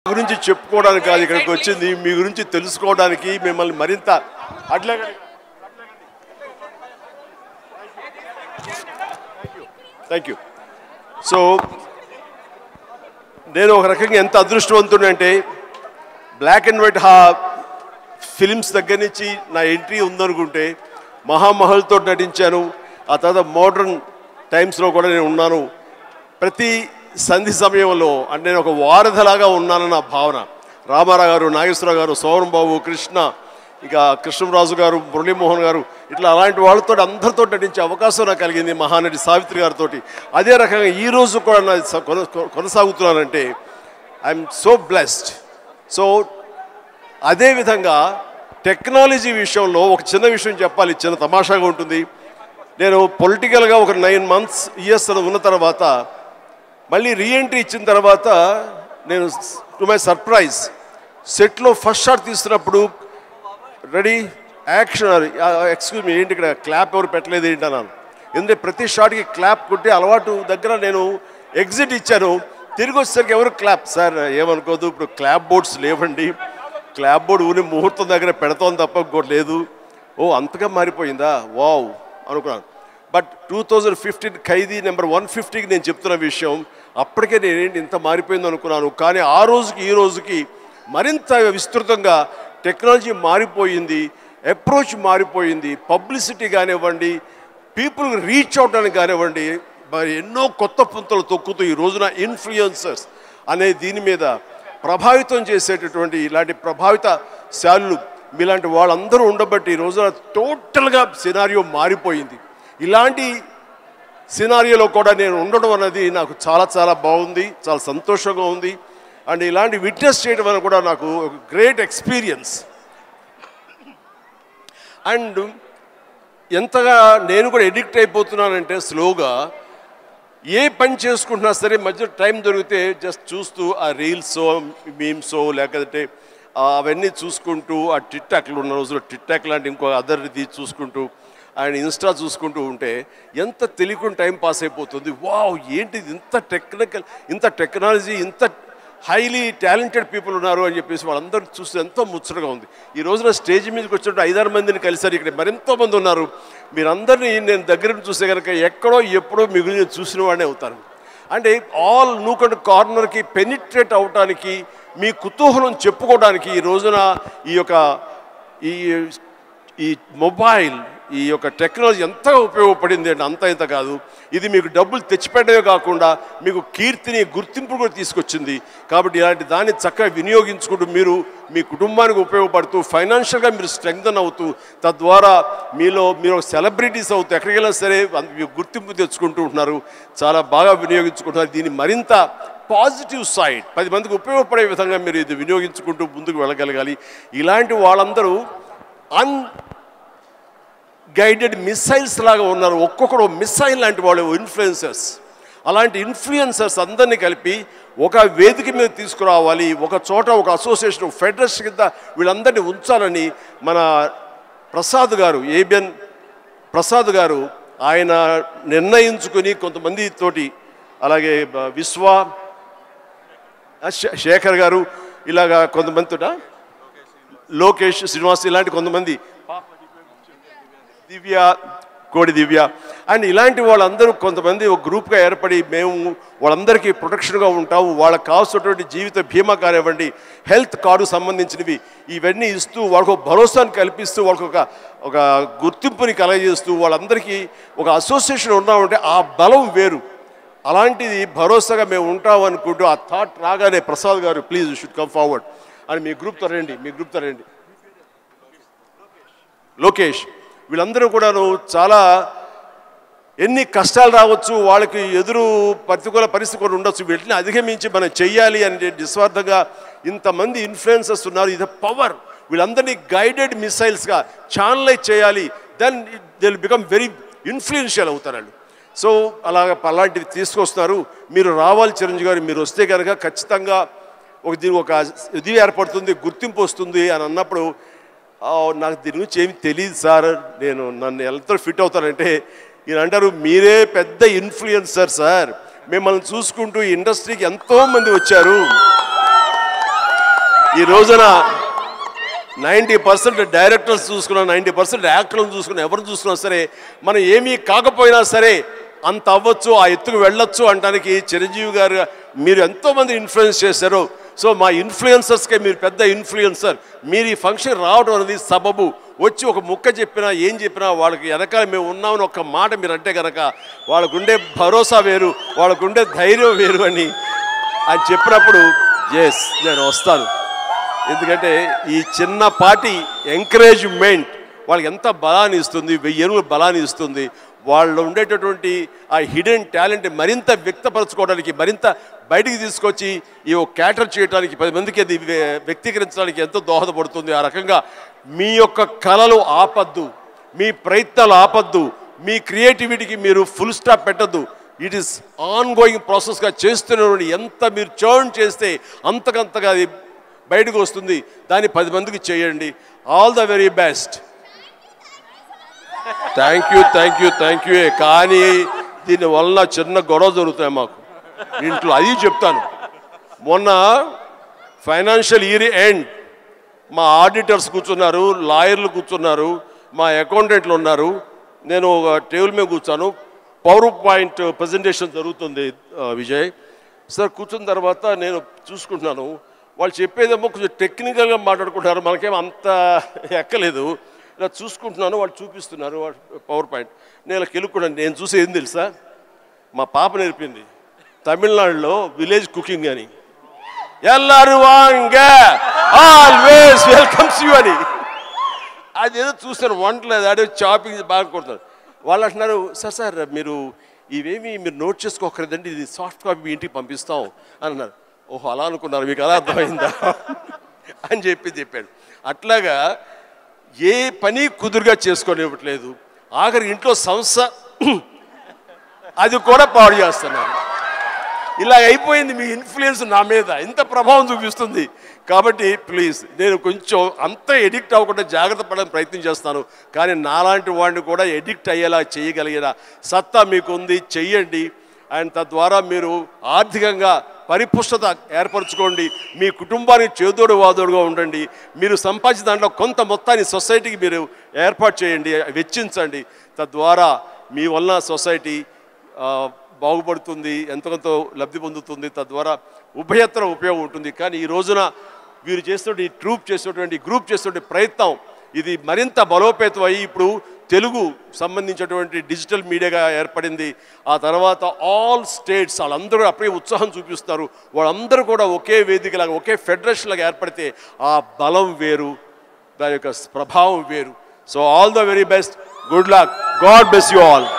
గురించి చెప్పుకోవడానికి కాదు ఇక్కడికి వచ్చింది, మీ గురించి తెలుసుకోవడానికి, మిమ్మల్ని మరింత అట్లాగే. Thank you. సో నేను ఒక రకంగా ఎంత అదృష్టవంతుడంటే బ్లాక్ అండ్ వైట్ ఫిలిమ్స్ దగ్గర నుంచి నా ఎంట్రీ ఉందనుకుంటే మహామహల్తో నటించాను. ఆ తర్వాత మోడర్న్ టైమ్స్లో కూడా నేను ఉన్నాను. ప్రతి సంధి సమయంలో అంటే నేను ఒక వారధిలాగా ఉన్నానన్న భావన. రామారావు గారు, నాగేశ్వరరావు గారు, సోమన్ బాబు, కృష్ణ, ఇక కృష్ణరాజు గారు, మురళీమోహన్ గారు, ఇట్లా అలాంటి వాళ్ళతో అందరితో నటించే అవకాశం నాకు కలిగింది, మహానటి సావిత్రి గారితో. అదే రకంగా ఈరోజు కూడా నా కొనసాగుతున్నానంటే ఐఎమ్ సో బ్లెస్డ్. సో అదేవిధంగా టెక్నాలజీ విషయంలో ఒక చిన్న విషయం చెప్పాలి, చిన్న తమాషాగా ఉంటుంది. నేను పొలిటికల్గా ఒక 9 months ఉన్న తర్వాత మళ్ళీ రీఎంట్రీ ఇచ్చిన తర్వాత నేను టు మై సర్ప్రైజ్ సెట్లో ఫస్ట్ షాట్ తీస్తున్నప్పుడు రెడీ యాక్షన్, ఎక్స్క్యూజ్ మీ, ఏంటి ఇక్కడ క్లాప్ ఎవరు పెట్టలేదు ఏంటి అన్నాను. ఎందుకంటే ప్రతి షాట్కి క్లాప్ కొట్టి అలవాటు దగ్గర నేను ఎగ్జిట్ ఇచ్చాను. తిరిగి వచ్చేసరికి ఎవరు క్లాప్, సార్ ఏమనుకోదు, ఇప్పుడు క్లాప్ బోర్డ్స్ లేవండి, క్లాప్ బోర్డు ఊరి ముహూర్తం దగ్గర పెడతాం తప్ప ఇంకోటి లేదు. ఓ అంతగా మారిపోయిందా, వావ్ అనుకున్నాను. బట్ 2015 ఖైదీ నెంబర్ 150కి నేను చెప్తున్న విషయం, అప్పటికే నేనేంటి ఇంత మారిపోయింది అనుకున్నాను. కానీ ఆ రోజుకి ఈ రోజుకి మరింత విస్తృతంగా టెక్నాలజీ మారిపోయింది, అప్రోచ్ మారిపోయింది. పబ్లిసిటీ కానివ్వండి, పీపుల్ రీచ్ అవడానికి కానివ్వండి, మరి ఎన్నో కొత్త పుంతలు తొక్కుతూ ఈ రోజున ఇన్ఫ్లుయెన్సర్స్ అనే దీని మీద ప్రభావితం చేసేటటువంటి ఇలాంటి ప్రభావిత శాలులు మీలాంటి వాళ్ళందరూ ఉండబట్టి ఈ రోజున టోటల్గా సినారియో మారిపోయింది. ఇలాంటి సినారియోలో కూడా నేను ఉండడం అన్నది నాకు చాలా చాలా బాగుంది, చాలా సంతోషంగా ఉంది. అండ్ ఇలాంటి విట్నెస్ చేయడం అనేది కూడా నాకు ఒక గ్రేట్ ఎక్స్పీరియన్స్. అండ్ ఎంతగా నేను కూడా ఎడిక్ట్ అయిపోతున్నానంటే స్లోగా ఏ పని చేసుకుంటున్నా సరే మధ్య టైం దొరికితే జస్ట్ చూస్తూ ఆ రీల్సో మీమ్సో లేకపోతే అవన్నీ చూసుకుంటూ ఆ టిక్ టాక్లు ఉన్న రోజుల్లో టిక్ టాక్ లాంటి ఇంకో అదర్ది చూసుకుంటూ అండ్ ఇన్స్టా చూసుకుంటూ ఉంటే ఎంత తెలియకుండా టైం పాస్ అయిపోతుంది. వావ్ ఏంటిది, ఇంత టెక్నాలజీ, ఇంత హైలీ టాలెంటెడ్ పీపుల్ ఉన్నారు అని చెప్పేసి వాళ్ళందరూ చూస్తే ఎంతో ముచ్చటగా ఉంది. ఈ రోజున స్టేజ్ మీదకి వచ్చినట్టు 5-6 మందిని కలిసారు, ఇక్కడ మరెంతో మంది ఉన్నారు. మీరందరినీ నేను దగ్గర చూస్తే కనుక ఎక్కడో ఎప్పుడో మీ గురించి చూసిన వాడినే అవుతాను. అంటే ఆల్ నూక్ అండ్ కార్నర్కి పెనిట్రేట్ అవడానికి, మీ కుతూహలం చెప్పుకోవడానికి ఈ రోజున ఈ మొబైల్, ఈ యొక్క టెక్నాలజీ ఎంత ఉపయోగపడింది అంటే అంత ఇంత కాదు. ఇది మీకు డబ్బులు తెచ్చిపెట్టడమే కాకుండా మీకు కీర్తిని, గుర్తింపు కూడా తీసుకొచ్చింది. కాబట్టి ఇలాంటి దాన్ని చక్కగా వినియోగించుకుంటూ మీరు మీ కుటుంబానికి ఉపయోగపడుతూ ఫైనాన్షియల్గా మీరు స్ట్రెంగ్తన్ అవుతూ తద్వారా మీరు సెలబ్రిటీస్ అవుతూ ఎక్కడికి వెళ్ళినా సరే గుర్తింపు తెచ్చుకుంటూ ఉంటున్నారు. చాలా బాగా వినియోగించుకుంటున్నారు. దీన్ని మరింత పాజిటివ్ సైడ్ 10 మందికి ఉపయోగపడే విధంగా మీరు ఇది వినియోగించుకుంటూ ముందుకు వెళ్ళగలగాలి. ఇలాంటి వాళ్ళందరూ గైడెడ్ మిసైల్స్ లాగా ఉన్నారు. ఒక్కొక్కడు మిసైల్ లాంటి వాళ్ళు ఇన్ఫ్లుయెన్సర్స్. అలాంటి ఇన్ఫ్లుయెన్సర్స్ అందరినీ కలిపి ఒక వేదిక మీద తీసుకురావాలి, ఒక చోట ఒక అసోసియేషన్ ఫెడరేషన్ కింద వీళ్ళందరినీ ఉంచాలని మన ప్రసాద్ గారు, ఏబిఎన్ ప్రసాద్ గారు ఆయన నిర్ణయించుకుని కొంతమంది తోటి, అలాగే శేఖర్ గారు, ఇలాగా కొంతమందితో లోకేష్, శ్రీనివాస్, ఇలాంటి కొంతమంది, దివ్య, కోడి దివ్య అండ్ ఇలాంటి వాళ్ళందరూ కొంతమంది ఒక గ్రూప్గా ఏర్పడి మేము వాళ్ళందరికీ ప్రొటెక్షన్గా ఉంటాము, వాళ్ళకి కావాల్సినటువంటి జీవిత బీమా కానివ్వండి, హెల్త్ కార్డు సంబంధించినవి ఇవన్నీ ఇస్తూ వాళ్ళకు భరోసాను కల్పిస్తూ వాళ్ళకు ఒక గుర్తింపుని కలగజేస్తూ వాళ్ళందరికీ ఒక అసోసియేషన్ ఉన్నామంటే ఆ బలం వేరు. అలాంటిది భరోసాగా మేము ఉంటాం అనుకుంటూ ఆ థాట్ రాగానే ప్రసాద్ గారు please you should come forward అని మీ గ్రూప్తో రండి, లోకేష్, వీళ్ళందరూ కూడాను చాలా ఎన్ని కష్టాలు రావచ్చు, వాళ్ళకి ఎదురు ప్రతికూల పరిస్థితి కూడా ఉండొచ్చు, వీటిని అధిగమించి మనం చెయ్యాలి అని నిస్వార్థంగా ఇంతమంది ఇన్ఫ్లుయెన్సర్స్ ఉన్నారు. ఇది పవర్. వీళ్ళందరినీ గైడెడ్ మిసైల్స్గా ఛానలైజ్ చేయాలి, then they will become very influential అవుతారు. సో అలాంటివి తీసుకొస్తారు. మీరు రావాలి చిరంజీవి గారు, మీరు వస్తే కనుక ఖచ్చితంగా ఒక ఇది ఏర్పడుతుంది, గుర్తింపు వస్తుంది అని అన్నప్పుడు నాకు దీని గురించి ఏమి తెలియదు సార్, నన్ను ఎంత ఫిట్ అవుతానంటే ఈయన అంటారు మీరే పెద్ద ఇన్ఫ్లుయెన్సర్ సార్, మిమ్మల్ని చూసుకుంటూ ఇండస్ట్రీకి ఎంతోమంది వచ్చారు, ఈ రోజున 90% డైరెక్టర్స్ చూసుకున్నా, 90% యాక్టర్లను చూసుకున్నా, ఎవరు చూసుకున్నా సరే మనం ఏమీ కాకపోయినా సరే అంత అవ్వచ్చు, ఆ ఎత్తుకు వెళ్ళొచ్చు అనడానికి చిరంజీవి గారు మీరు ఎంతోమంది ఇన్ఫ్లుయెన్స్ చేశారు. సో మా ఇన్ఫ్లుయెన్సర్స్కే మీరు పెద్ద ఇన్ఫ్లుయెన్సర్. మీరు ఈ ఫంక్షన్ రావడం అనేది సబబు. వచ్చి ఒక ముక్క చెప్పినా ఏం చెప్పినా వాళ్ళకి వెనకాల మేము ఉన్నామని ఒక మాట మీరు అంటే కనుక వాళ్ళకుండే భరోసా వేరు, వాళ్ళకుండే ధైర్యం వేరు అని చెప్పినప్పుడు ఎస్ నేను వస్తాను. ఎందుకంటే ఈ చిన్నపాటి ఎంకరేజ్మెంట్ వాళ్ళకి ఎంత బలాన్ని ఇస్తుంది, 1000 ఏనుగుల బలాన్ని ఇస్తుంది. వాళ్ళు ఉండేటటువంటి ఆ హిడెన్ టాలెంట్ మరింత వ్యక్తపరచుకోవడానికి, మరింత బయటికి తీసుకొచ్చి ఈ క్యాటర్ చేయడానికి, 10 మందికి అది వ్యక్తీకరించడానికి ఎంతో దోహదపడుతుంది. ఆ రకంగా మీ యొక్క కళలు ఆపద్దు, మీ ప్రయత్నాలు ఆపద్దు, మీ క్రియేటివిటీకి మీరు ఫుల్ స్టాప్ పెట్టద్దు. ఇట్ ఈస్ ఆన్ గోయింగ్ ప్రాసెస్గా చేస్తున్న ఎంత మీరు చర్న్ చేస్తే అంతకంతగా అది బయటకు వస్తుంది. దాన్ని 10 మందికి చేయండి. All the very best. Thank you. కానీ దీనివల్ల చిన్న గొడవ జరుగుతాయి మాకు ఇంట్లో, అది చెప్తాను. మొన్న ఫైనాన్షియల్ ఇయర్ ఎండ్ మా ఆడిటర్స్ కూర్చున్నారు, లాయర్లు కూర్చున్నారు, మా అకౌంటెంట్లు ఉన్నారు. నేను ఒక టేబుల్ మీద కూర్చాను. పవర్ పాయింట్ ప్రజెంటేషన్ జరుగుతుంది విజయ్ సార్. కూర్చున్న తర్వాత నేను చూసుకుంటున్నాను, వాళ్ళు చెప్పేదేమో కొంచెం టెక్నికల్గా మాట్లాడుకుంటున్నారు, మనకేమో అంత ఎక్కలేదు. ఇలా చూసుకుంటున్నాను, వాళ్ళు చూపిస్తున్నారు పవర్ పాయింట్. నేను ఇలా కెలుక్కున్నాను. నేను చూసి ఏం తెలుసా, మా పాప నేర్పింది తమిళనాడులో విలేజ్ కుకింగ్ అని. ఎల్లారు వాంగ ఆల్వేస్ వెల్కమ్స్ యూ అని. అదేదో చూస్తాను, వంటలేదు, అదే చాపింగ్ బాగా కొడతారు. వాళ్ళు అంటున్నారు, సార్ మీరు ఇవేమి మీరు నోట్ చేసుకోకర్లేదండి, ఇది సాఫ్ట్ కాపీ మీ ఇంటికి పంపిస్తాం అని అన్నారు. ఓహో అలా అనుకున్నారు, మీకు అలా అర్థమైందా అని చెప్పాడు. అట్లాగా ఏ పని కుదురుగా చేసుకోనివ్వట్లేదు. ఆఖరి ఇంట్లో సంస్థ అది కూడా పాడు చేస్తున్నారు. ఇలా అయిపోయింది మీ ఇన్ఫ్లుయెన్స్ నా మీద, ఇంత ప్రభావం చూపిస్తుంది. కాబట్టి ప్లీజ్ నేను కొంచెం అంత ఎడిక్ట్ అవ్వకుండా జాగ్రత్త పడడానికి ప్రయత్నం చేస్తాను. కానీ నాలాంటి వాడిని కూడా ఎడిక్ట్ అయ్యేలా చేయగలిగిన సత్తా మీకు ఉంది, చెయ్యండి. అండ్ తద్వారా మీరు ఆర్థికంగా పరిపుష్టత ఏర్పరచుకోండి. మీ కుటుంబానికి చేదోడు వాదోడుగా ఉండండి. మీరు సంపాదించిన దాంట్లో కొంత మొత్తాన్ని సొసైటీకి మీరు ఏర్పాటు చేయండి, వెచ్చించండి. తద్వారా మీ వలన సొసైటీ బాగుపడుతుంది, ఎంతకంతో లబ్ధి పొందుతుంది. తద్వారా ఉభయత్ర ఉపయోగం ఉంటుంది. కానీ ఈ రోజున వీరు చేస్తున్న ఈ గ్రూప్ చేస్తున్న ప్రయత్నం ఇది మరింత బలోపేతం అయ్యి ఇప్పుడు తెలుగు సంబంధించినటువంటి డిజిటల్ మీడియాగా ఏర్పడింది. ఆ తర్వాత ఆల్ స్టేట్స్ వాళ్ళందరూ అప్పుడే ఉత్సాహం చూపిస్తారు. వాళ్ళందరూ కూడా ఒకే వేదికలాగా, ఒకే ఫెడరేషన్ లాగా ఏర్పడితే ఆ బలం వేరు, దాని యొక్క ప్రభావం వేరు. So all the very best, good luck, God bless you all.